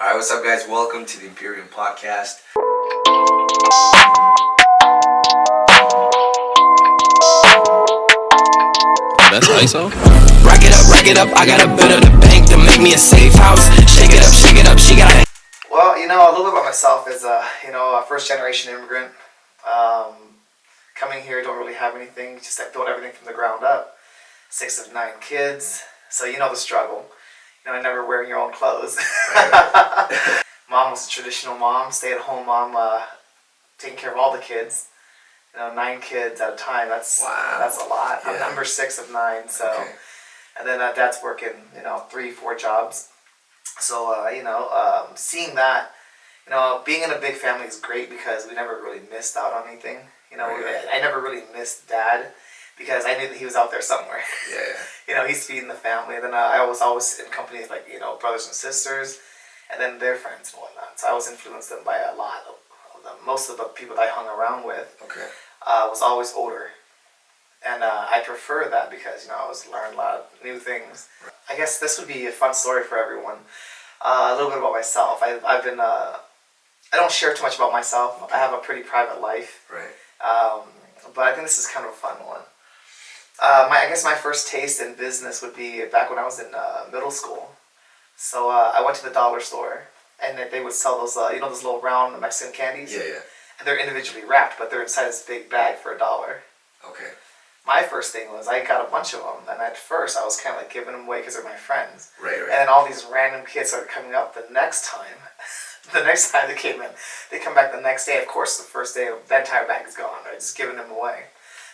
Alright, what's up guys? Welcome to the Imperium Podcast. That's ISO? Rack it up, I got a bit of the bank to make me a safe house. Shake it up, she got it. Well, a little bit about myself is, a first-generation immigrant. Coming here, don't really have anything, just I built everything from the ground up. 6 of 9 kids, so you know the struggle. Never wearing your own clothes. Mom was a traditional mom, stay-at-home mom, taking care of all the kids. 9 kids at a time. That's a lot. Yeah. I'm number 6 of 9, so. Okay. And then dad's working, 3-4 jobs. So seeing that, being in a big family is great because we never really missed out on anything. I never really missed dad because I knew that he was out there somewhere. Yeah. He's feeding the family. And then I was always in company with brothers and sisters, and then their friends and whatnot. So I was influenced them by a lot of them. Most of the people that I hung around with was always older. And I prefer that because, I always learned a lot of new things. I guess this would be a fun story for everyone. A little bit about myself. I've been, I don't share too much about myself. I have a pretty private life. Right. But I think this is kind of a fun one. I guess my first taste in business would be back when I was in middle school. So I went to the dollar store, and they would sell those, those little round Mexican candies. Yeah. And they're individually wrapped, but they're inside this big bag for $1. Okay. My first thing was I got a bunch of them, and at first I was kind of like giving them away because they're my friends. Right. And then all these random kids started coming up the next time. The next time they came in, they come back the next day. Of course, the first day, the entire bag is gone. Right, just giving them away.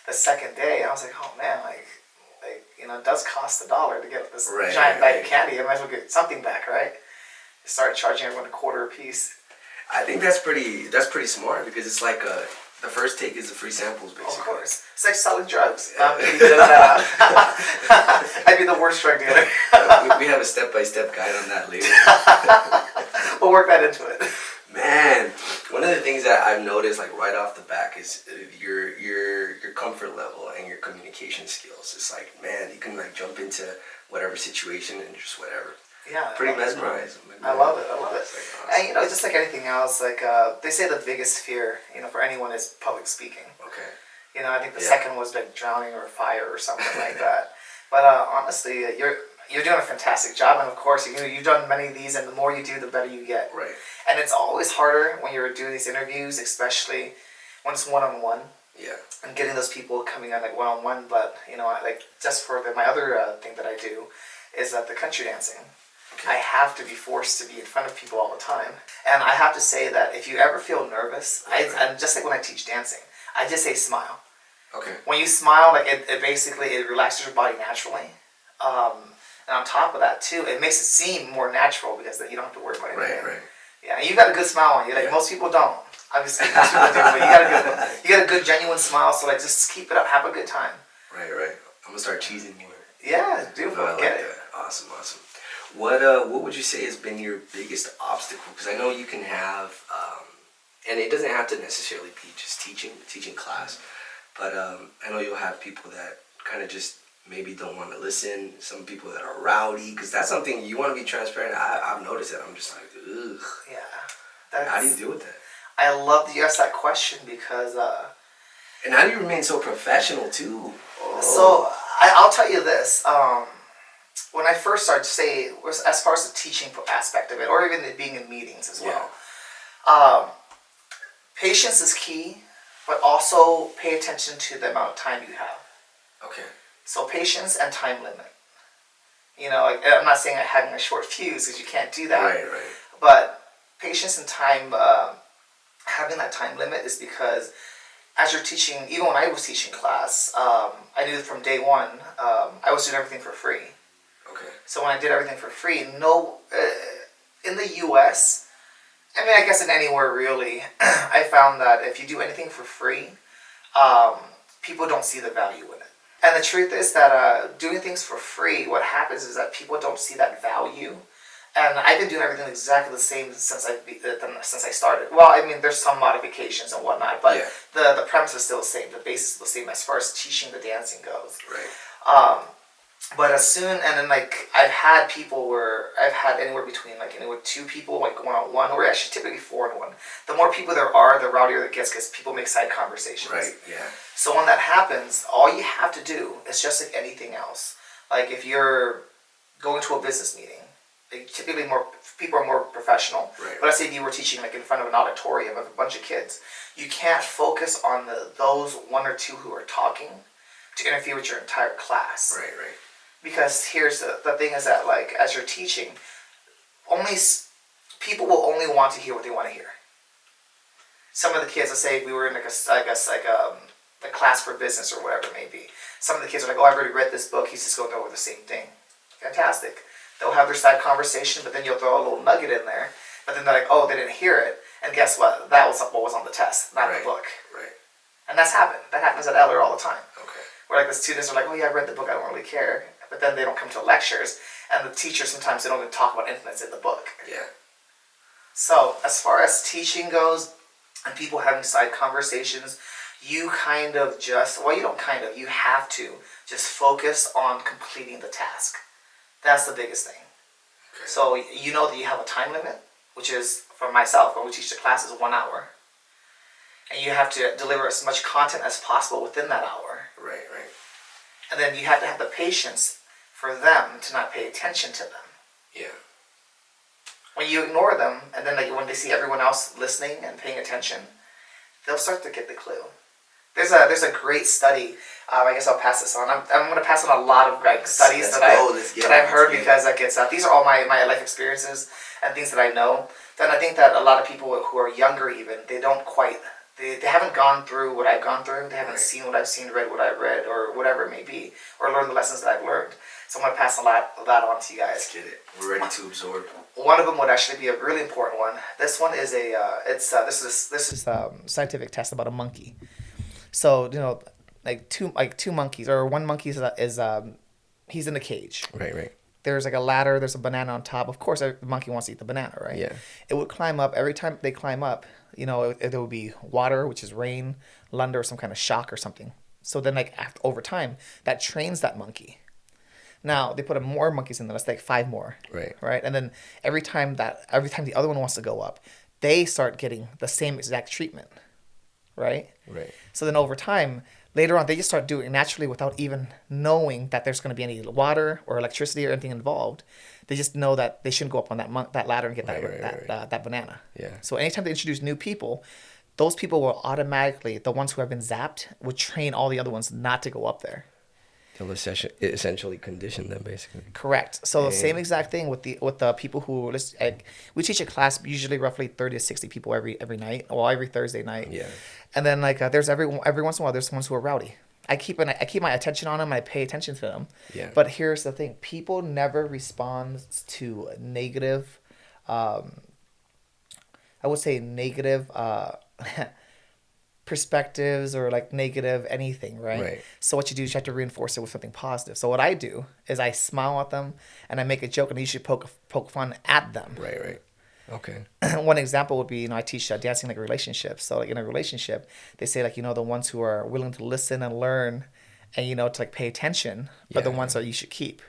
The second day, I was like, oh man, it does cost $1 to get this giant bag of candy. I might as well get something back, right? They started charging everyone $0.25 a piece. I think that's pretty smart because it's like the first take is the free samples, basically. Of course. It's like selling drugs. I'm pretty good at that. I'd be the worst drug dealer. We have a step-by-step guide on that later. We'll work that into it. Man, one of the things that I've noticed, like right off the back, is your comfort level and your communication skills. It's like, man, you can like jump into whatever situation and just whatever. Yeah, pretty mesmerizing. I love it. Like, awesome. And just like anything else, like they say the biggest fear, for anyone is public speaking. Okay. I think the second was like drowning or fire or something like that. But honestly, you're doing a fantastic job, and of course, you've done many of these, and the more you do, the better you get. Right. And it's always harder when you're doing these interviews, especially when it's one-on-one. Yeah. And getting those people coming on like one-on-one, but like just for my other thing that I do is the country dancing. Okay. I have to be forced to be in front of people all the time, and I have to say that if you ever feel nervous, I'm just like when I teach dancing, I just say smile. Okay. When you smile, like it basically relaxes your body naturally. And on top of that too, it makes it seem more natural because you don't have to worry about anything. Right. Yeah, you got a good smile on you. Like most people don't. Obviously, most people do, but you got a good genuine smile. So like, just keep it up. Have a good time. Right. I'm gonna start cheesing more. Yeah, do get it. Awesome. What would you say has been your biggest obstacle? Because I know you can have, and it doesn't have to necessarily be just teaching class, but I know you'll have people that kind of just maybe don't want to listen. Some people that are rowdy, because that's something you want to be transparent. I've noticed that. I'm just like, ugh. Yeah. How do you deal with that? I love that you asked that question because. And how do you remain so professional too? Oh. So I'll tell you this. When I first started, as far as the teaching aspect of it, or even being in meetings as well, patience is key, but also pay attention to the amount of time you have. Okay. So patience and time limit. I'm not saying having a short fuse because you can't do that. Right. But patience and time, having that time limit is because as you're teaching, even when I was teaching class, I knew from day one, I was doing everything for free. Okay. So when I did everything for free, in the U.S., I guess in anywhere really, I found that if you do anything for free, people don't see the value in it. And the truth is that doing things for free, what happens is that people don't see that value. And I've been doing everything exactly the same since I started. Well, there's some modifications and whatnot, but the premise is still the same. The basis is the same as far as teaching the dancing goes. Right. But as soon, and then like I've had anywhere between like anywhere 2 people like going on 1, or actually typically 4 in 1. The more people there are, the rowdier it gets because people make side conversations. Right. Yeah. So when that happens, all you have to do is just like anything else. Like if you're going to a business meeting, like typically more people are more professional. Right. But let's say if you were teaching like in front of an auditorium of a bunch of kids, you can't focus on those 1 or 2 who are talking to interfere with your entire class. Right. Right. Because here's the thing is that like as you're teaching, people will only want to hear what they want to hear. Some of the kids, let's say if we were in like a class for business or whatever it may be, some of the kids are like, oh, I've already read this book, he's just going over the same thing. Fantastic. They'll have their side conversation, but then you'll throw a little nugget in there, but then they're like, oh, they didn't hear it, and guess what? That was what was on the test, not the book. Right. And that's happened. That happens at Eller all the time. Okay. Where like the students are like, oh yeah, I read the book, I don't really care. But then they don't come to lectures, and the teachers sometimes they don't even talk about influence in the book. Yeah. So as far as teaching goes, and people having side conversations, you kind of just, well, you don't kind of, you have to just focus on completing the task. That's the biggest thing. Okay. So you know that you have a time limit, which is, for myself, when we teach the class, is 1 hour. And you have to deliver as much content as possible within that hour. Right. Right. And then you have to have the patience for them to not pay attention to them. Yeah. When you ignore them, and then like when they see everyone else listening and paying attention, they'll start to get the clue. There's a great study. I guess I'll pass this on. I'm going to pass on a lot of like studies that I've heard because like these are all my life experiences and things that I know. Then I think that a lot of people who are younger even, they don't quite. They haven't gone through what I've gone through. They haven't seen what I've seen, read what I've read, or whatever it may be, or learned the lessons that I've learned. So I'm going to pass a lot of that on to you guys. Let's get it. We're ready to absorb. One of them would actually be a really important one. This one is this is a scientific test about a monkey. So two monkeys, or one monkey is he's in a cage. Right. Right. There's like a ladder. There's a banana on top. Of course, the monkey wants to eat the banana, right? Yeah. It would climb up every time they climb up. There would be water, which is rain, thunder, or some kind of shock or something. So then, over time, that trains that monkey. Now they put more monkeys in there. That's like 5 more. Right. Right. And then every time the other one wants to go up, they start getting the same exact treatment. Right. Right. So then over time, later on, they just start doing it naturally without even knowing that there's going to be any water or electricity or anything involved. They just know that they shouldn't go up on that ladder and get that banana. Yeah. So anytime they introduce new people, those people will automatically, the ones who have been zapped, would train all the other ones not to go up there. They'll essentially condition them, basically. Correct. So the same exact thing with the people who we teach a class usually roughly 30 to 60 people every night, or every Thursday night. Yeah. And then there's every once in a while there's ones who are rowdy. I keep my attention on them. I pay attention to them. Yeah. But here's the thing: people never respond to negative. I would say negative perspectives or negative anything, right? Right. So what you do is you have to reinforce it with something positive. So what I do is I smile at them and I make a joke, and I usually poke fun at them. Right. Okay. One example would be, I teach dancing relationships. So in a relationship, they say the ones who are willing to listen and learn and to pay attention are the ones that you should keep.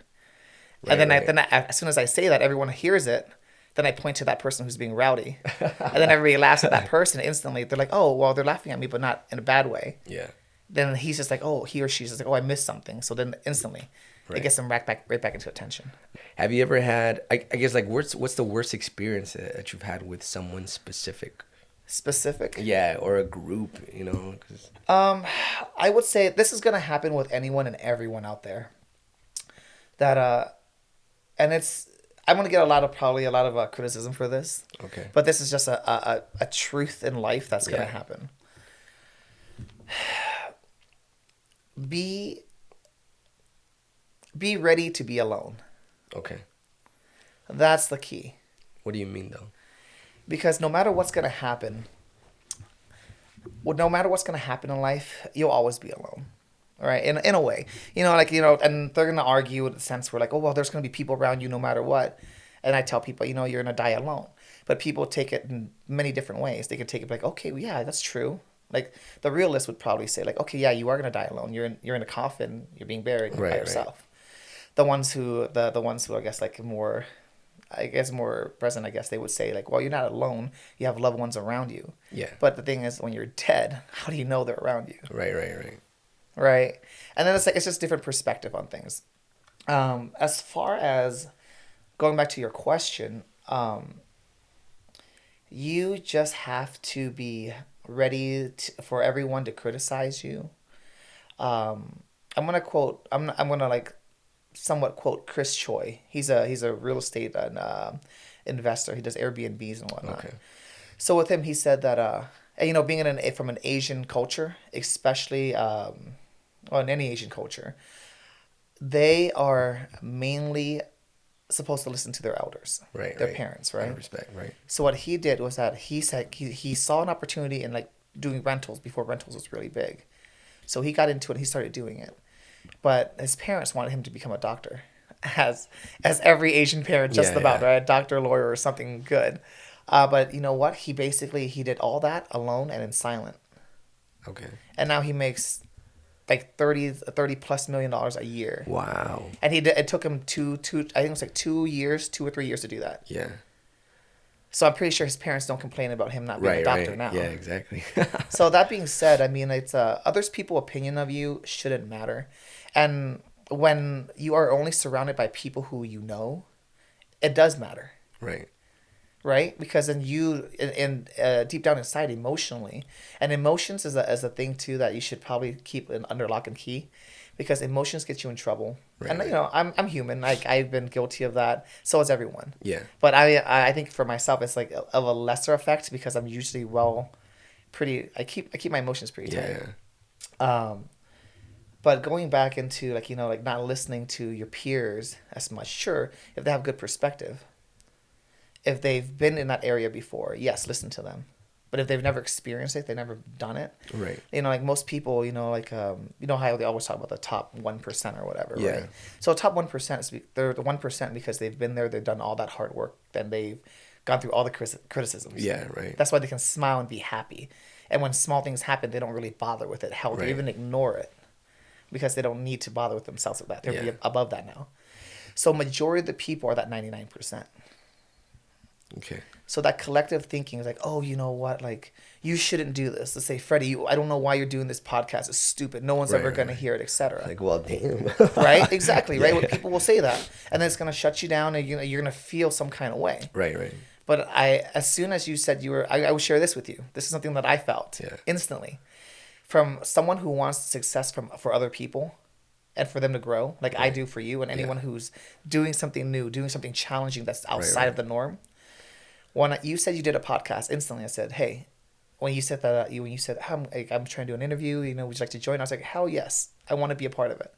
Right, and then as soon as I say that, everyone hears it. Then I point to that person who's being rowdy, and then everybody laughs at that person instantly. They're like, "Oh, well, they're laughing at me, but not in a bad way." Yeah. Then he's just like, "Oh," he or she's just like, "Oh, I missed something." So then instantly, it gets them right back into attention. Have you ever had? I guess what's the worst experience that you've had with someone specific? Specific? Yeah, or a group. 'Cause... I would say this is gonna happen with anyone and everyone out there. That and I'm gonna get a lot of criticism for this. Okay. But this is just a truth in life that's gonna happen. Be ready to be alone. Okay. That's the key. What do you mean though? Because no matter what's gonna happen, in life, you'll always be alone. Right, in a way, and they're gonna argue in the sense where oh well, there's gonna be people around you no matter what, and I tell people you're gonna die alone, but people take it in many different ways. They can take it okay, well, yeah, that's true. The realist would probably say okay, yeah, you are gonna die alone. You're in a coffin. You're being buried by yourself. the ones who I guess like more, I guess more present, I guess they would say like, well, you're not alone. You have loved ones around you. Yeah. But the thing is, when you're dead, how do you know they're around you? Right. Right. And then it's like, it's just different perspective on things. As far as going back to your question, you just have to be ready for everyone to criticize you. I'm gonna like somewhat quote Chris Choi. He's a real estate investor. He does Airbnbs and whatnot. Okay. So with him, he said that and, you know, being from an Asian culture, especially in any Asian culture, they are mainly supposed to listen to their elders, Right. their parents, right? Respect. Right. So what he did was that he said he saw an opportunity in like doing rentals before rentals was really big. So he got into it and he started doing it. But his parents wanted him to become a doctor, as every Asian parent just about, right? A doctor, lawyer, or something good. But you know what? He did all that alone and in silent. Okay. And now he makes like $30+ million a year. Wow. And it took him I think it was like 2 or 3 years to do that. Yeah. So I'm pretty sure his parents don't complain about him not being a doctor now. Yeah, exactly. So that being said, I mean, it's others people's opinion of you shouldn't matter. And when you are only surrounded by people who you know, it does matter. Right. Right? Because then you, in deep down inside, emotionally, and emotions is a thing too that you should probably keep under lock and key, because emotions get you in trouble. Right, And you know, I'm human. Like I've been guilty of that. So is everyone. Yeah. But I think for myself, it's like of a lesser effect because I'm usually I keep my emotions pretty tight. Yeah. But going back into like, you know, like not listening to your peers as much. Sure, if they have good perspective. If they've been in that area before, yes, listen to them. But if they've never experienced it, they've never done it. Right. You know, like most people, you know, like you know how they always talk about the top 1% or whatever, Yeah. right? So top 1% they're the 1% because they've been there, they've done all that hard work, and they've gone through all the criticisms. Yeah. Right. That's why they can smile and be happy. And when small things happen, they don't really bother with it. Hell, Right. they even ignore it because they don't need to bother with themselves with that. They're Yeah. above that now. So majority of the people are that 99%. Okay. So that collective thinking is like, oh, you know what? Like, you shouldn't do this. Let's say, Freddie, I don't know why you're doing this podcast. It's stupid. No one's ever going to hear it, etc. Like, well, damn. Right? Exactly. Yeah. Right? People will say that. And then it's going to shut you down and you're going to feel some kind of way. Right. Right. But as soon as you said I will share this with you. This is something that I felt instantly. From someone who wants success for other people and for them to grow, like I do for you and anyone who's doing something new, doing something challenging that's outside of the norm. When you said you did a podcast, instantly I said, hey, when you said that, I'm trying to do an interview, you know, would you like to join? I was like, hell yes, I want to be a part of it.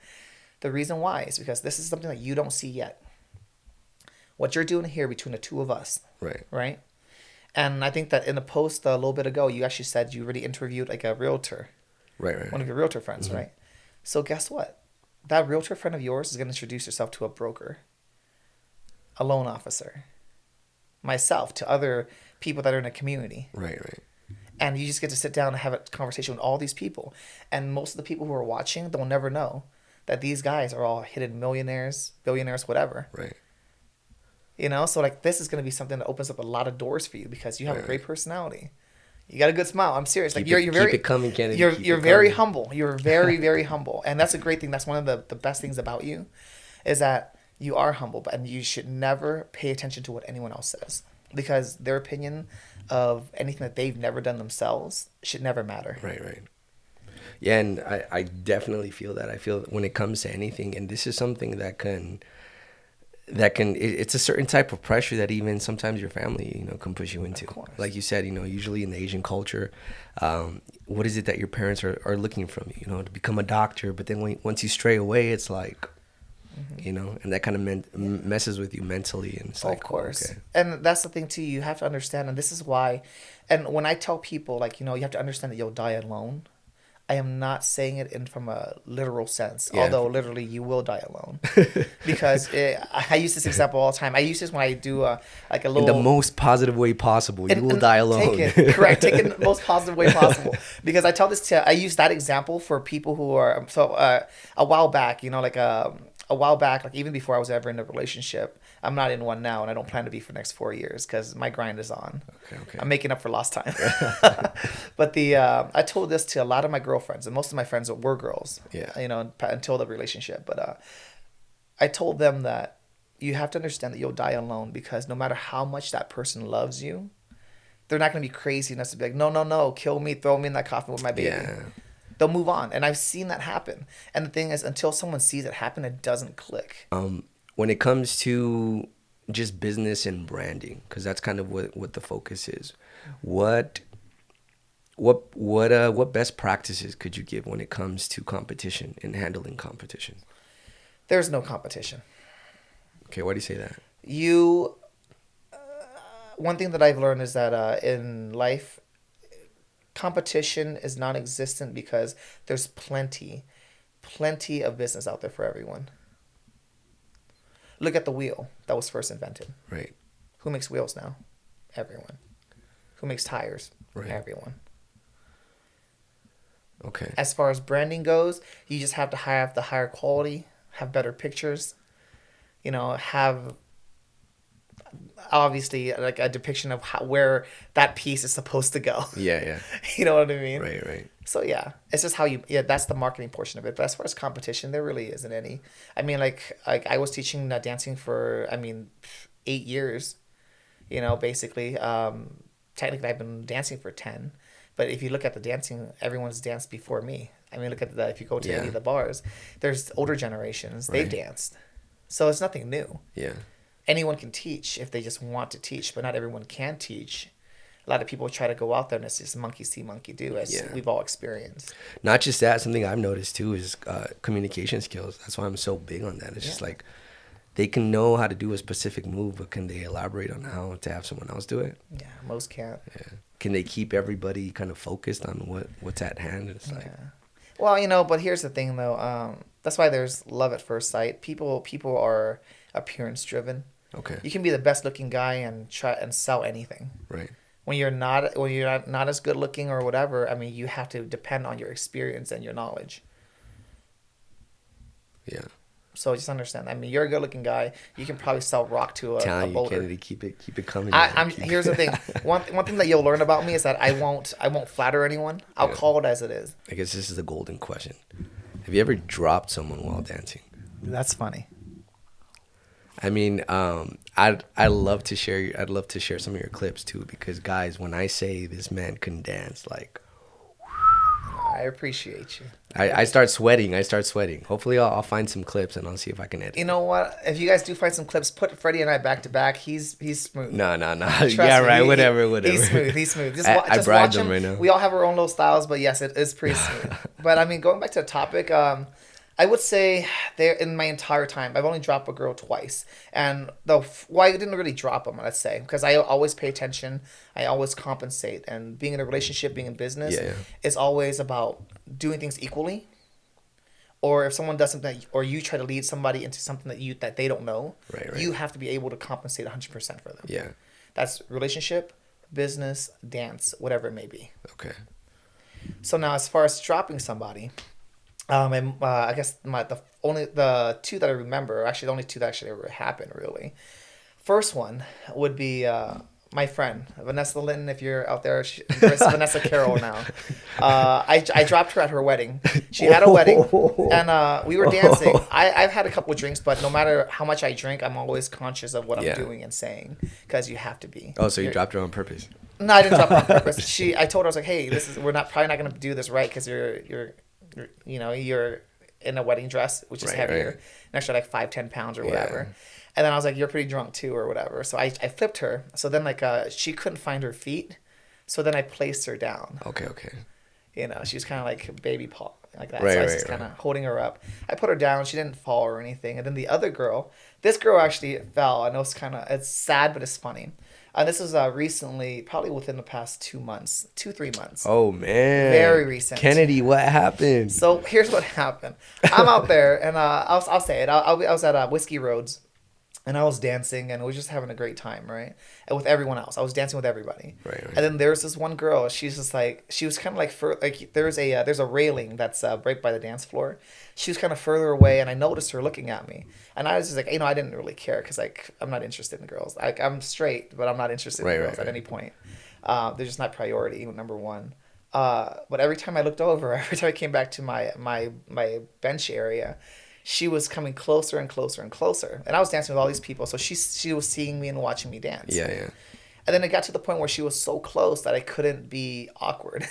The reason why is because this is something that you don't see yet. What you're doing here between the two of us. Right. Right? And I think that in a post a little bit ago, you actually said you already interviewed like a realtor. Right. One of your realtor friends, right? So guess what? That realtor friend of yours is going to introduce yourself to a broker, a loan officer, myself, to other people that are in a community. Right. And you just get to sit down and have a conversation with all these people. And most of the people who are watching, they'll never know that these guys are all hidden millionaires, billionaires, whatever. Right. You know, so like this is going to be something that opens up a lot of doors for you because you have a Right. great personality. You got a good smile. I'm serious. Like Keep you're very keep it coming, Kennedy. you're Keep you're it very coming. humble. You're very very humble, and that's a great thing. That's one of the best things about you, is that you are humble, and you should never pay attention to what anyone else says because their opinion of anything that they've never done themselves should never matter. Right. Yeah, and I definitely feel that. I feel when it comes to anything, and this is something that can it's a certain type of pressure that even sometimes your family, you know, can push you into. Of course. Like you said, you know, usually in the Asian culture, what is it that your parents are looking from you? You know, to become a doctor, but then once you stray away, it's like, you know, and that kind of messes with you mentally, and it's like, Of course. okay. And that's the thing too, you have to understand, and this is why, and when I tell people, like, you know, you have to understand that you'll die alone, I am not saying it from a literal sense, Yeah. although literally you will die alone. Because I use this example all the time. I use this when I do like a little... In the most positive way possible, you will die alone. Take it in the most positive way possible. Because I use that example for people who are, a while back, you know, like a a while back, like even before I was ever in a relationship, I'm not in one now, and I don't plan to be for the next 4 years because my grind is on. Okay. I'm making up for lost time. But I told this to a lot of my girlfriends, and most of my friends were girls. Yeah. You know, until the relationship. But I told them that you have to understand that you'll die alone, because no matter how much that person loves you, they're not going to be crazy enough to be like, no, kill me, throw me in that coffin with my baby. Yeah. They'll move on. And I've seen that happen. And the thing is, until someone sees it happen, it doesn't click. When it comes to just business and branding, because that's kind of what the focus is, what best practices could you give when it comes to competition and handling competition? There's no competition. Okay, why do you say that? One thing that I've learned is that in life, competition is non-existent because there's plenty of business out there for everyone. Look at the wheel that was first invented. Right. Who makes wheels now? Everyone. Who makes tires? Right. Everyone. Okay. As far as branding goes, you just have to have the higher quality, have better pictures, have obviously like a depiction of where that piece is supposed to go. Yeah. You know what I mean? Right. So yeah, it's just that's the marketing portion of it. But as far as competition, there really isn't any. I mean, like I was teaching dancing for 8 years, basically. Technically I've been dancing for 10, but if you look at the dancing, everyone's danced before me. I mean, look at if you go to any of the bars, there's older generations, they've danced. So it's nothing new. Yeah. Anyone can teach if they just want to teach, but not everyone can teach. A lot of people try to go out there and it's just monkey see, monkey do, as we've all experienced. Not just that, something I've noticed too is communication skills. That's why I'm so big on that. It's just like they can know how to do a specific move, but can they elaborate on how to have someone else do it? Yeah, most can't. Yeah. Can they keep everybody kind of focused on what's at hand? It's like, well, but here's the thing though. That's why there's love at first sight. People are appearance driven. okay. You can be the best looking guy and try and sell anything. Right. When you're not as good looking or whatever, you have to depend on your experience and your knowledge. Yeah. So just understand. You're a good looking guy. You can probably sell rock to a boulder. Kennedy, keep it coming. Here's the thing. One thing that you'll learn about me is that I won't flatter anyone. I'll call it as it is. I guess this is the golden question. Have you ever dropped someone while dancing? That's funny. I'd love to share. I'd love to share some of your clips too, because guys, when I say this man can dance, like, I appreciate you. I start sweating. Hopefully, I'll find some clips and I'll see if I can edit. You know what? If you guys do find some clips, put Freddie and I back to back. He's smooth. No. Trust Yeah, me, right. Whatever. He's smooth. Just I bribed watch him right now. We all have our own little styles, but yes, it is pretty smooth. But going back to the topic, I would say there in my entire time, I've only dropped a girl twice, and I didn't really drop them, let's say, because I always pay attention, I always compensate, and being in a relationship, being in business, is always about doing things equally. Or if someone does something, or you try to lead somebody into something that they don't know, right. You have to be able to compensate 100% for them. Yeah. That's relationship, business, dance, whatever it may be. Okay. So now, as far as dropping somebody. I guess the two that I remember, actually the only two that actually ever happened really. First one would be my friend Vanessa Linton. If you're out there, there's Vanessa Carroll now. I dropped her at her wedding. She had a wedding, and we were dancing. I've had a couple of drinks, but no matter how much I drink, I'm always conscious of what I'm doing and saying, because you have to be. Oh, so you dropped her on purpose? No, I didn't drop her on purpose. I told her, I was like, hey, we're probably not gonna do this right, because you're in a wedding dress, which is heavier, an extra like 5-10 pounds or whatever. And then I was like, you're pretty drunk too, or whatever. So I flipped her. So then she couldn't find her feet. So then I placed her down. Okay. She was kind of like a baby paw, like that. So I was just kind of holding her up. I put her down. She didn't fall or anything. And then the other girl, this girl actually fell. I know it's sad, but it's funny. This was recently, probably within the past 3 months. Oh, man. Very recent. Kennedy, what happened? So here's what happened. I'm out there, and I'll say it. I was at Whiskey Roads, And I was dancing and was just having a great time, right? And with everyone else, I was dancing with everybody. Right. And then there's this one girl. She's just like, she was kind of like there's a railing that's right by the dance floor. She was kind of further away, and I noticed her looking at me. And I was just like, I didn't really care because like I'm not interested in girls. Like I'm straight, but I'm not interested in girls at any point. They're just not priority number one. But every time I looked over, every time I came back to my bench area, she was coming closer and closer and closer. And I was dancing with all these people, so she was seeing me and watching me dance. Yeah. And then it got to the point where she was so close that I couldn't be awkward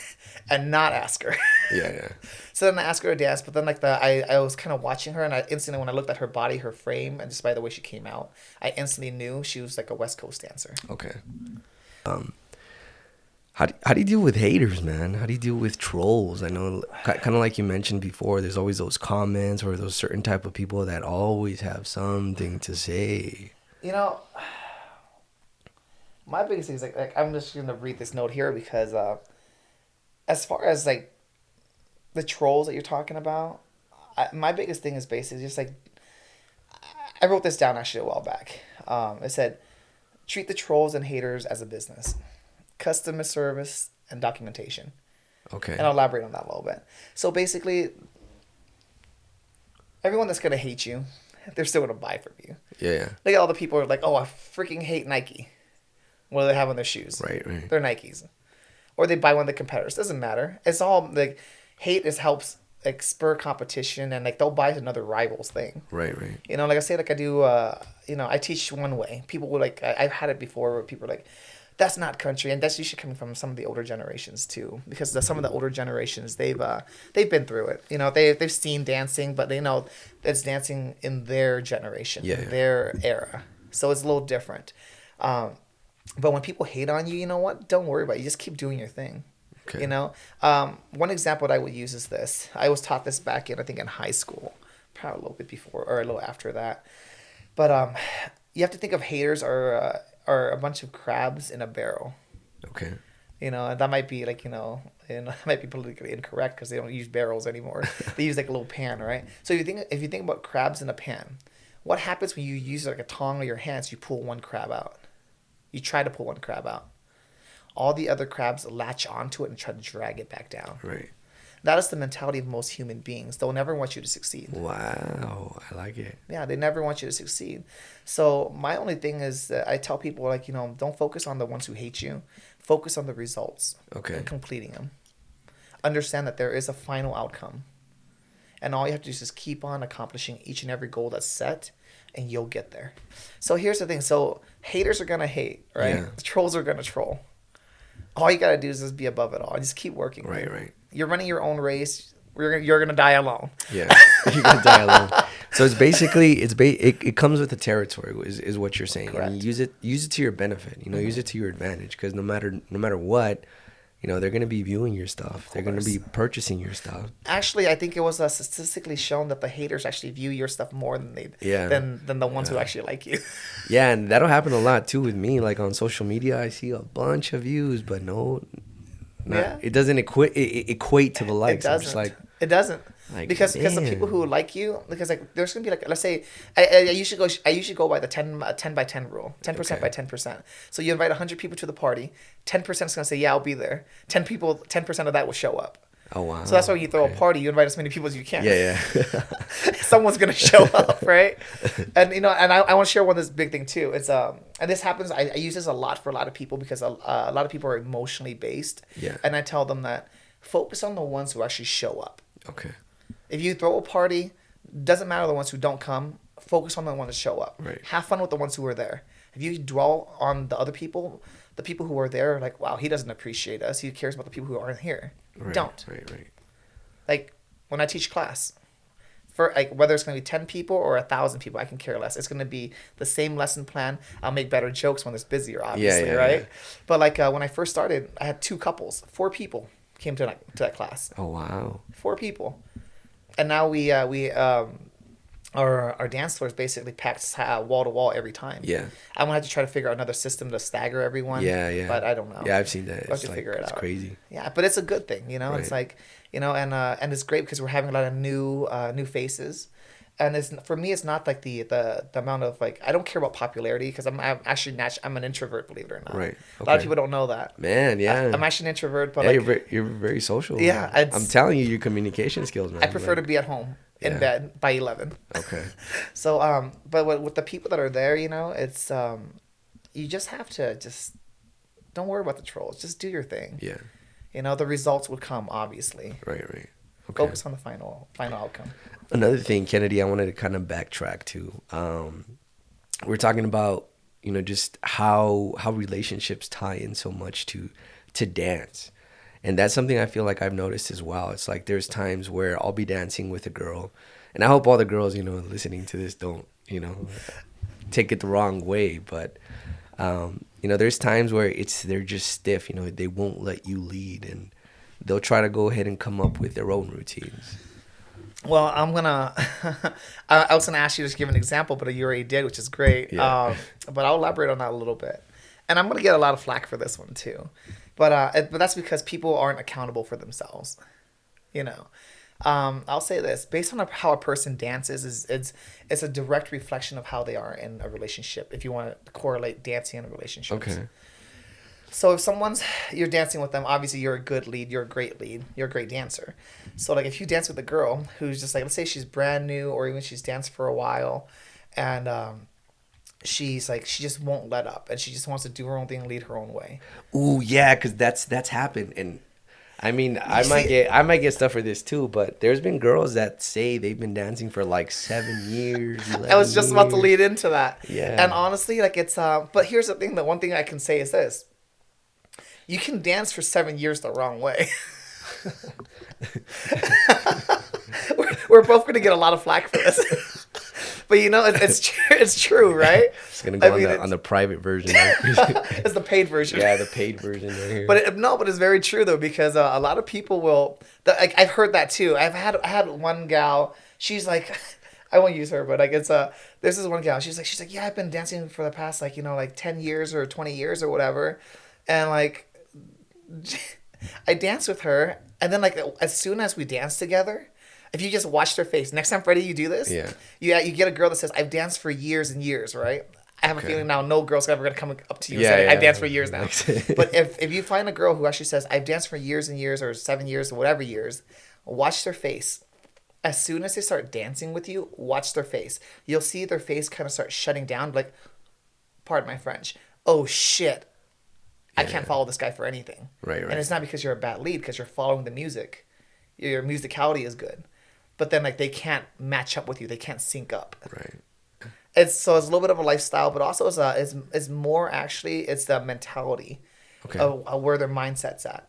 and not ask her. Yeah. So then I asked her to dance, but then like I was kind of watching her, and I instantly, when I looked at her body, her frame, and just by the way she came out, I instantly knew she was like a West Coast dancer. Okay. How do you deal with haters, man? How do you deal with trolls? I know, kind of like you mentioned before, there's always those comments or those certain type of people that always have something to say. You know, my biggest thing is like I'm just gonna read this note here because as far as like the trolls that you're talking about, my biggest thing is basically just like, I wrote this down actually a while back. It said, treat the trolls and haters as a business, customer service and documentation. Okay. And I'll elaborate on that a little bit. So basically, everyone that's gonna hate you, they're still gonna buy from you. Yeah. Look at all the people who are like, oh, I freaking hate Nike. What do they have on their shoes? Right. They're Nikes. Or they buy one of the competitors. Doesn't matter. It's all like, hate helps like spur competition, and like they'll buy another rival's thing. Right. You know, like I say, like I do, I teach one way. People will like, I've had it before where people are like, that's not country, and that's usually coming from some of the older generations too, because some of the older generations they've been through it. You know, they've seen dancing, but they know it's dancing in their generation, their era, so it's a little different. But when people hate on you, you know what? Don't worry about it. You just keep doing your thing. Okay. You know, one example that I would use is this. I was taught this back in, I think, in high school, probably a little bit before or a little after that. But you have to think of haters are a bunch of crabs in a barrel. Okay. You know, and that might be like, it might be politically incorrect because they don't use barrels anymore. They use like a little pan, right? So if you think about crabs in a pan, what happens when you use like a tongue or your hands? You pull one crab out. You try to pull one crab out. All the other crabs latch onto it and try to drag it back down. Right. That is the mentality of most human beings. They'll never want you to succeed. Wow, I like it. Yeah, they never want you to succeed. So my only thing is that I tell people, like, don't focus on the ones who hate you. Focus on the results. Okay. And completing them. Understand that there is a final outcome. And all you have to do is just keep on accomplishing each and every goal that's set, and you'll get there. So here's the thing. So haters are going to hate, right? Yeah. Trolls are going to troll. All you got to do is just be above it all. Just keep working. Right. You're running your own race. You're going to die alone. Yeah. You're going to die alone. So it's basically, it comes with the territory is what you're saying. Correct. And use it to your benefit, use it to your advantage. Because no matter what, they're going to be viewing your stuff. They're going to be purchasing your stuff. Actually, I think it was statistically shown that the haters actually view your stuff more than than the ones who actually like you. Yeah, and that'll happen a lot too with me. Like on social media, I see a bunch of views, but it doesn't equate to the likes. It doesn't. I'm just like, it doesn't. Like, because the people who like you, because like there's gonna be like, let's say I usually go by the 10 by 10 rule, 10% by 10%. So you invite 100 people to the party, 10% is gonna say yeah, I'll be there. 10% of that will show up. Oh wow. So that's why when you throw a party, you invite as many people as you can. Yeah. Someone's gonna show up, right? And I want to share one this big thing too. It's and this happens. I use this a lot for a lot of people because a lot of people are emotionally based. Yeah. And I tell them that focus on the ones who actually show up. Okay. If you throw a party, doesn't matter the ones who don't come. Focus on the ones that show up. Right. Have fun with the ones who are there. If you dwell on the other people, the people who are there, like, wow, he doesn't appreciate us. He cares about the people who aren't here. Right, Don't. Right. Like when I teach class, for like whether it's gonna be 10 people or 1,000 people, I can care less. It's gonna be the same lesson plan. I'll make better jokes when it's busier, obviously, right? Yeah. But like when I first started, I had 2 couples, 4 people came to that class. Oh wow. 4 people. And now our dance floor is basically packed wall to wall every time. Yeah. I'm gonna have to try to figure out another system to stagger everyone. Yeah. But I don't know. Yeah, I've seen that. We'll have to figure it out. It's crazy. Yeah, but it's a good thing, Right. It's like, and it's great because we're having a lot of new faces, And it's for me, it's not like the amount of like I don't care about popularity because I'm actually I'm an introvert, believe it or not. Right. A lot of Okay. people don't know that. Man, yeah. I'm actually an introvert, but Yeah, like you're very social. Yeah, I'm telling you, your communication skills, man. I prefer to be at home in Yeah. bed by 11. Okay. So but with the people that are there, you know, it's you just have to just don't worry about the trolls. Just do your thing. Yeah. You know, the results would come obviously. Right. Okay. Focus on the final outcome. Another thing, Kennedy, I wanted to kind of backtrack to. We're talking about, you know, just how relationships tie in so much to dance. And that's something I feel like I've noticed as well. It's like there's times where I'll be dancing with a girl, and I hope all the girls, you know, listening to this don't, you know, take it the wrong way. But, you know, there's times where they're just stiff, you know, they won't let you lead, and they'll try to go ahead and come up with their own routines. Well, I'm gonna. I was gonna ask you to just give an example, but you already did, which is great. Yeah. But I'll elaborate on that a little bit, and I'm gonna get a lot of flack for this one too. But that's because people aren't accountable for themselves. You know, I'll say this: based on how a person dances, it's a direct reflection of how they are in a relationship. If you want to correlate dancing and relationships. Okay. So if you're dancing with them, obviously you're a good lead, you're a great lead, you're a great dancer. So like if you dance with a girl who's just like, let's say she's brand new or even she's danced for a while and she's like, she just won't let up and she just wants to do her own thing and lead her own way. Ooh, yeah, because that's happened. And I mean, I might get stuff for this too, but there's been girls that say they've been dancing for like 7 years. I was just about to lead into that. Yeah. And honestly, like it's but here's the thing, the one thing I can say is this. You can dance for 7 years the wrong way. we're both going to get a lot of flack for this. But you know, it's true, right? It's going to go on the private version. It's the paid version. Yeah, the paid version right here. But it's very true though, because a lot of people will, I've heard that too. I had one gal, she's like, I won't use her, but like there's this one gal, she's like, yeah, I've been dancing for the past like, you know, like 10 years or 20 years or whatever. And like, I dance with her, and then like as soon as we dance together, if you just watch their face, next time, Freddie, you do this. Yeah. You get a girl that says, "I've danced for years and years," right? I have a feeling now no girl's ever gonna come up to you and say, "I've danced for years now." But if you find a girl who actually says, "I've danced for years and years," or 7 years or whatever years, watch their face. As soon as they start dancing with you, watch their face. You'll see their face kind of start shutting down, like, pardon my French. Oh shit. I can't follow this guy for anything. Right. And it's not because you're a bad lead, because you're following the music. Your musicality is good. But then like they can't match up with you. They can't sync up. Right. It's a little bit of a lifestyle, but also it's more actually it's the mentality of where their mindset's at.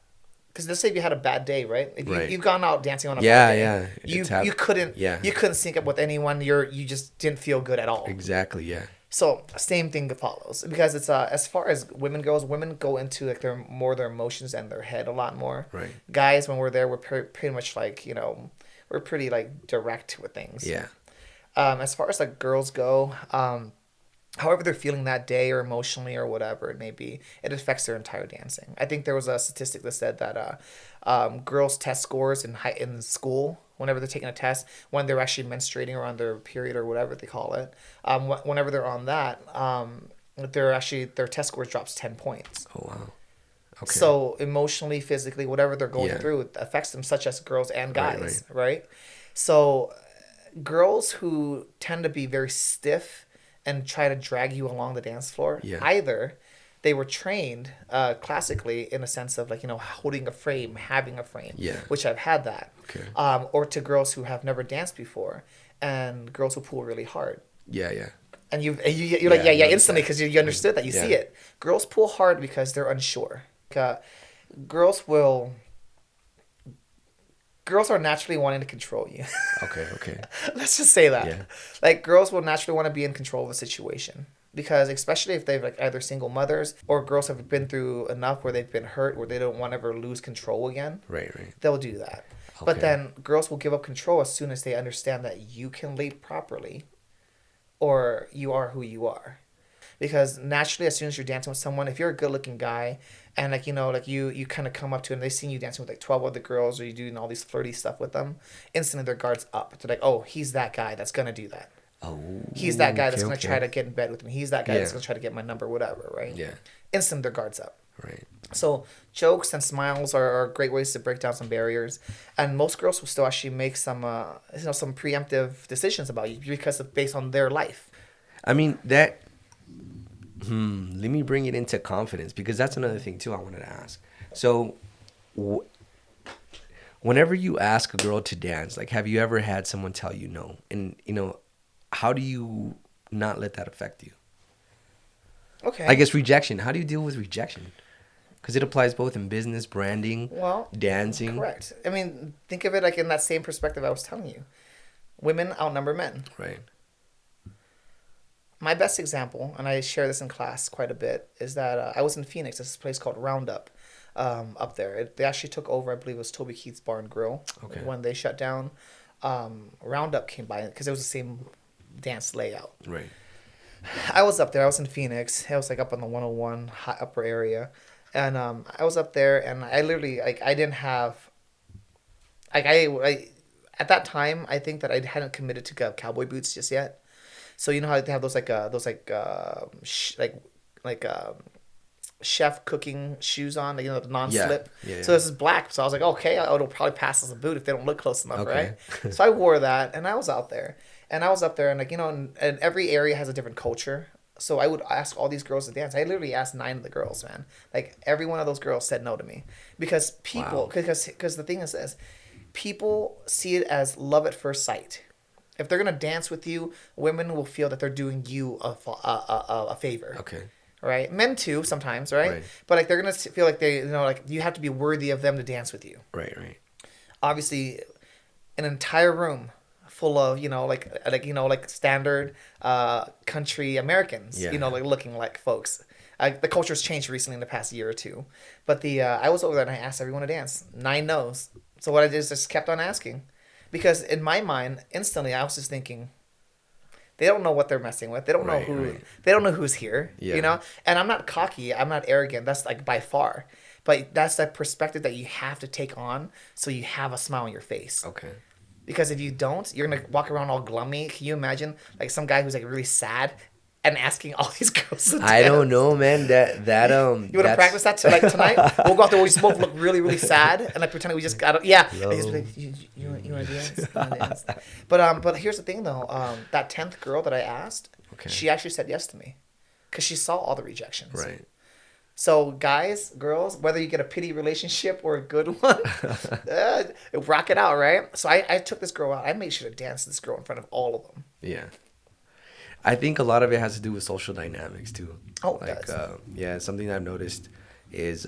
Because let's say if you had a bad day, right? If you've gone out dancing on a bad day. You couldn't sync up with anyone. You just didn't feel good at all. Exactly. Yeah. So same thing follows, because it's as far as women go into like their emotions and their head a lot more. Right. Guys, when we're there, we're pretty much like, you know, we're pretty like direct with things. Yeah. As far as like girls go, however they're feeling that day or emotionally or whatever it may be, it affects their entire dancing. I think there was a statistic that said that girls' test scores in school, whenever they're taking a test, when they're actually menstruating or on their period or whatever they call it, whenever they're on that, their test scores drops 10 points. Oh, wow. Okay. So emotionally, physically, whatever they're going through, it affects them, such as girls and guys, right? So girls who tend to be very stiff and try to drag you along the dance floor, either they were trained classically in a sense of like, you know, holding a frame, having a frame, which I've had that. Okay. Or to girls who have never danced before, and girls who pull really hard. Yeah. And you're like, instantly, because you understood that. You see it. Girls pull hard because they're unsure. Girls are naturally wanting to control you. Okay. Let's just say that. Yeah. Like, girls will naturally want to be in control of a situation. Because especially if they've like either single mothers or girls have been through enough where they've been hurt where they don't want to ever lose control again. Right. They'll do that. Okay. But then girls will give up control as soon as they understand that you can lead properly or you are who you are. because naturally, as soon as you're dancing with someone, if you're a good looking guy, and like like you kind of come up to them, they see you dancing with like 12 other girls, or you doing all these flirty stuff with them, instantly their guards up. They're like, oh, he's that guy that's gonna do that. Oh, He's that guy that's okay, gonna try to get in bed with me. He's that guy that's Yeah. gonna try to get my number, whatever, right? Yeah. Instant their guards up. Right. So jokes and smiles are great ways to break down some barriers, and most girls will still actually make some some preemptive decisions about you because of based on their life. I mean that. Let me bring it into confidence, because that's another thing too I wanted to ask. So, whenever you ask a girl to dance, like, have you ever had someone tell you no? And how do you not let that affect you? Okay. I guess rejection. How do you deal with rejection? Because it applies both in business, branding, dancing. Correct. I mean, think of it like in that same perspective I was telling you. Women outnumber men. Right. My best example, and I share this in class quite a bit, is that I was in Phoenix. There's this place called Roundup up there. They actually took over, I believe it was Toby Keith's Bar and Grill. Okay. When they shut down. Roundup came by because it was the same dance layout. Right. I was up there. I was in Phoenix. I was like up on the 101 high upper area. And I was up there, and I literally, like, I didn't have, like, I at that time, I think that I hadn't committed to cowboy boots just yet. So you know how they have those chef cooking shoes on, like, the non-slip. Yeah. So this is black. So I was like, okay, it'll probably pass as a boot if they don't look close enough, Okay. right? So I wore that, and I was out there, and like, and every area has a different culture. So I would ask all these girls to dance. I literally asked 9 of the girls, man. Like, every one of those girls said no to me because people, because the thing is this, people see it as love at first sight. If they're gonna dance with you, women will feel that they're doing you a favor. Okay. Right? Men too sometimes, right? Right. But like they're gonna feel like they, like you have to be worthy of them to dance with you. Right. Right. Obviously, an entire room full of like standard country Americans, Yeah. like looking like folks. The culture's changed recently in the past year or two, but I was over there and I asked everyone to dance. 9 no's. So what I did is just kept on asking, because in my mind, instantly I was just thinking, they don't know what they're messing with. They don't know who. Right. They don't know who's here. Yeah. And I'm not cocky. I'm not arrogant. That's like by far. But that's that perspective that you have to take on so you have a smile on your face. Okay. Because if you don't, you're gonna walk around all glummy. Can you imagine like some guy who's like really sad and asking all these girls to dance? I don't know, man. That You want to practice that tonight? We'll go out there. We both look really, really sad, and like pretend we just got it. Yeah. And he's like, you want to dance? You wanna dance? But here's the thing though. That 10th girl that I asked, Okay. she actually said yes to me, because she saw all the rejections. Right. So guys, girls, whether you get a pity relationship or a good one, rock it out, right? So I took this girl out. I made sure to dance this girl in front of all of them. Yeah. I think a lot of it has to do with social dynamics too. Oh, it does. Yeah, something I've noticed is,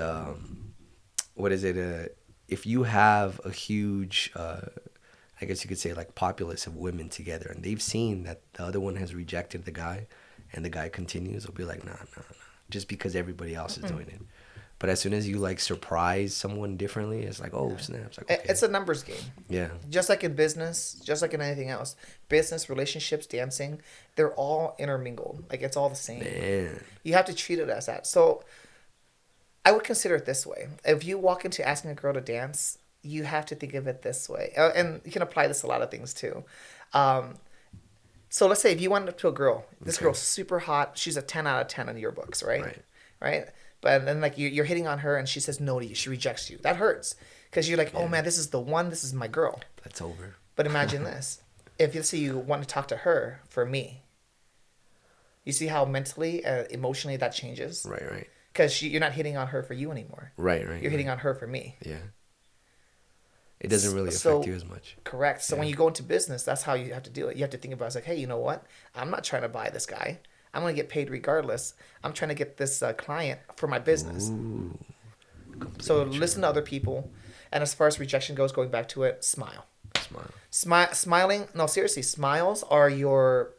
what is it? If you have a huge, I guess you could say like populace of women together, and they've seen that the other one has rejected the guy, and the guy continues, they'll be like, nah, just because everybody else is doing it. But as soon as you like surprise someone differently, it's like, oh, snaps. Like, okay. It's a numbers game. Yeah. Just like in business, just like in anything else. Business, relationships, dancing, they're all intermingled. Like, it's all the same. Man. You have to treat it as that. So I would consider it this way. If you walk into asking a girl to dance, you have to think of it this way. And you can apply this to a lot of things too. So let's say if you went up to a girl, this girl's super hot, she's a 10 out of 10 in your books, right? Right? But then like you're hitting on her and she says no to you, she rejects you. That hurts, because you're like, oh man, this is the one, this is my girl. That's over. But imagine this. If let's say you want to talk to her for me, you see how mentally, emotionally that changes? Right. Because you're not hitting on her for you anymore. Right. You're hitting on her for me. Yeah. It doesn't really affect you as much. Correct. So when you go into business, that's how you have to do it. You have to think about it. It's like, hey, you know what? I'm not trying to buy this guy. I'm going to get paid regardless. I'm trying to get this client for my business. Ooh. So listen to other people. And as far as rejection goes, going back to it, smile. Smiling. No, seriously, smiles are your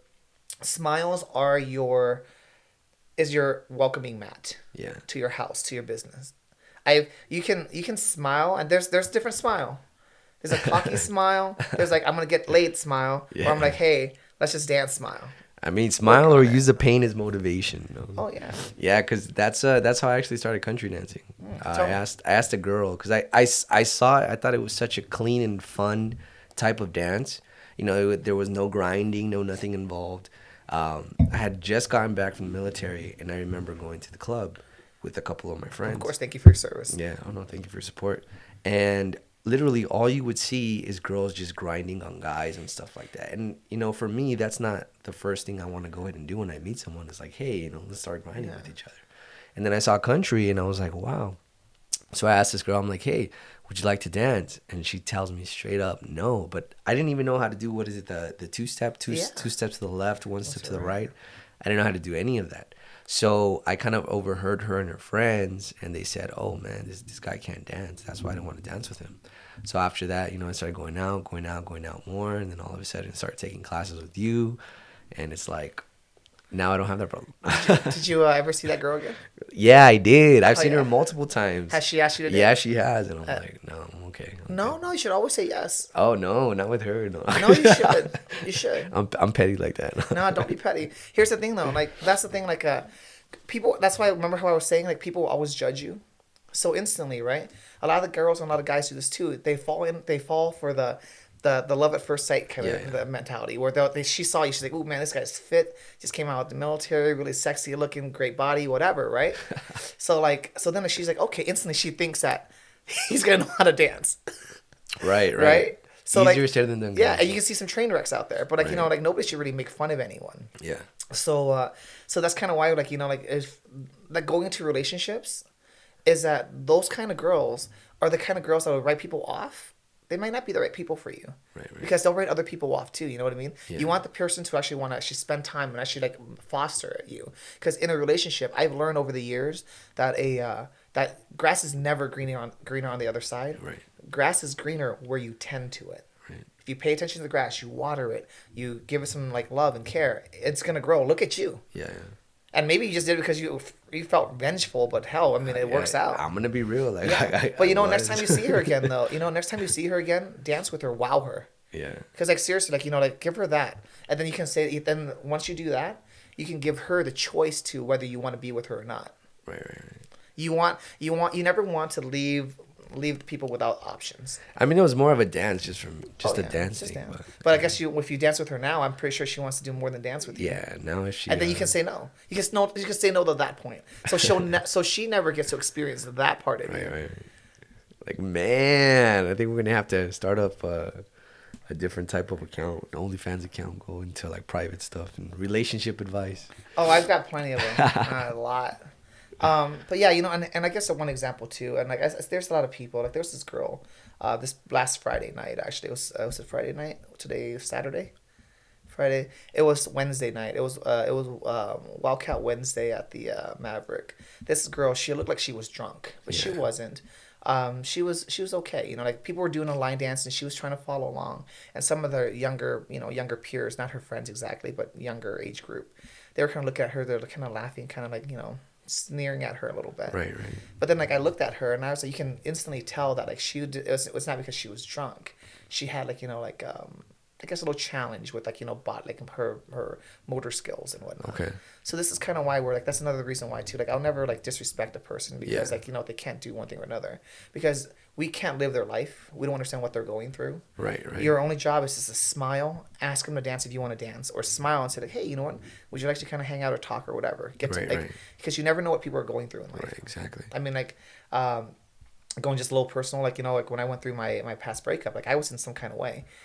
welcoming mat. Yeah. To your house, to your business. You can smile, and there's different smile. There's a cocky smile. There's like, I'm gonna get laid smile. Yeah. Or I'm like, hey, let's just dance smile. I mean, smile or use the pain as motivation. You know? Oh yeah. Yeah, because that's how I actually started country dancing. I asked a girl because I saw it. I thought it was such a clean and fun type of dance. You know, there was no grinding, no nothing involved. I had just gotten back from the military, and I remember going to the club with a couple of my friends. Of course, thank you for your service. Yeah, oh no, thank you for your support. And literally all you would see is girls just grinding on guys and stuff like that. And, you know, for me, that's not the first thing I want to go ahead and do when I meet someone. It's like, hey, you know, let's start grinding with each other. And then I saw country and I was like, wow. So I asked this girl, I'm like, hey, would you like to dance? And she tells me straight up, no. But I didn't even know how to do, what is it, the two-step, two steps to the left, one step to the right. I didn't know how to do any of that. So I kind of overheard her and her friends, and they said, oh, man, this guy can't dance. That's why I didn't want to dance with him. So after that, you know, I started going out more, and then all of a sudden I started taking classes with you, and it's like, now I don't have that problem. Did you ever see that girl again? Yeah, I did. I've seen yeah. her multiple times. Has she asked you to dance? Yeah, she has, and I'm like, no, I'm okay. No, you should always say yes. Oh, no, not with her, no. No, you should. You should. I'm petty like that. No, don't be petty. Here's the thing, though. Like, that's the thing. Like, people. That's why. Remember how I was saying, like, people always judge you so instantly, right? A lot of the girls and a lot of guys do this too. They fall for the love at first sight kind of the mentality, where she saw you, she's like, "Ooh, man, this guy's fit. Just came out of the military, really sexy looking, great body, whatever, right?" so then she's like, okay, instantly she thinks that he's gonna know how to dance. Right. So easier said than done. Yeah, and you can see some train wrecks out there, but like you know, like nobody should really make fun of anyone. Yeah. So that's kind of why, like, you know, like, if like going into relationships, is that those kind of girls are the kind of girls that will write people off. They might not be the right people for you, right. Because they'll write other people off too. You know what I mean? Yeah. You want the person to actually want to actually spend time and actually like foster you. Because in a relationship, I've learned over the years that that grass is never greener on the other side. Right. Grass is greener where you tend to it. Right. If you pay attention to the grass, you water it, you give it some like love and care, it's gonna grow. Look at you. Yeah. And maybe you just did it because you felt vengeful, but hell, I mean, it works out. I'm gonna be real, like. Yeah. But you know, next time you see her again, though, dance with her, wow her. Yeah. Because like seriously, like, you know, like, give her that, and then you can say, then once you do that, you can give her the choice to whether you want to be with her or not. Right. You never want to leave the people without options. I mean, it was more of a dance, just a dance Just thing. dance. But I guess if you dance with her now, I'm pretty sure she wants to do more than dance with you. Yeah. Now if she. And then you can say no. You can say no to that point. So so she never gets to experience that part of you. Right. Like, man, I think we're gonna have to start up a different type of account, an OnlyFans account, go into like private stuff and relationship advice. Oh, I've got plenty of them. A lot. But yeah, you know, and I guess one example too, and like there's a lot of people. Like, there's this girl, this last Friday night, actually, it was a Friday night. Today is Saturday. Friday. It was Wednesday night. It was Wildcat Wednesday at the Maverick. This girl, she looked like she was drunk, but she wasn't. She was okay. You know, like, people were doing a line dance and she was trying to follow along. And some of the younger peers, not her friends exactly, but younger age group, they were kind of looking at her. They're kind of laughing, kind of like, you know, sneering at her a little bit. Right. But then, like, I looked at her and I was like, you can instantly tell that, like, it was not because she was drunk. She had, like, you know, like, I guess a little challenge with, like, you know, like her motor skills and whatnot. Okay. So this is kind of why that's another reason why too. Like, I'll never like disrespect a person because like, you know, they can't do one thing or another, because we can't live their life. We don't understand what they're going through. Right. Your only job is just to smile, ask them to dance if you want to dance, or smile and say like, hey, you know what? Would you like to kind of hang out or talk or whatever? Because you never know what people are going through in life. Right. Exactly. I mean, like, going just a little personal, like, you know, like when I went through my past breakup, like, I was in some kind of way,